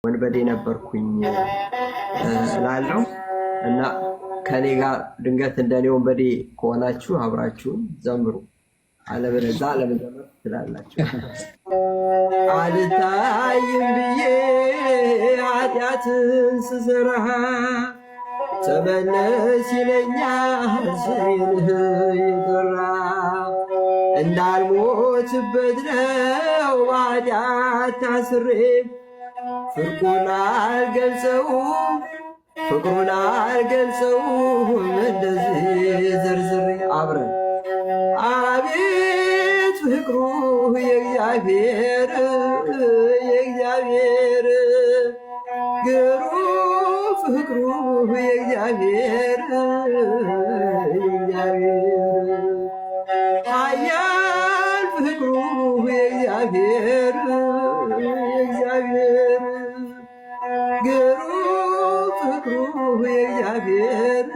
ወንበዴ ነበርኩኝ እላለሁ እና ከኔ ጋር ድንገት እንደኔ ወንበዴ ከሆናችሁ አብራችሁን ዘምሩ፣ አለበለዚያ ለመዘመር ትችላላችሁ። አልታይም ብዬ ኃጢአትን ስሰራ ተመለስ ይለኛል ስሜንህ የጠራ እንዳልሞትበት ነው በኃጢአት ታስሬ ፍቅሩን አልገልጸውም እንደዚህ ዝርዝሬ አብረን አቤት ፍቅሩ የእግዚአብሔር ግሩም ፍቅሩ የእግዚአብሔር ኃያል ፍቅሩ የእግዚአብሔር ግሩም ፍቅሩ የእግዚአብሔር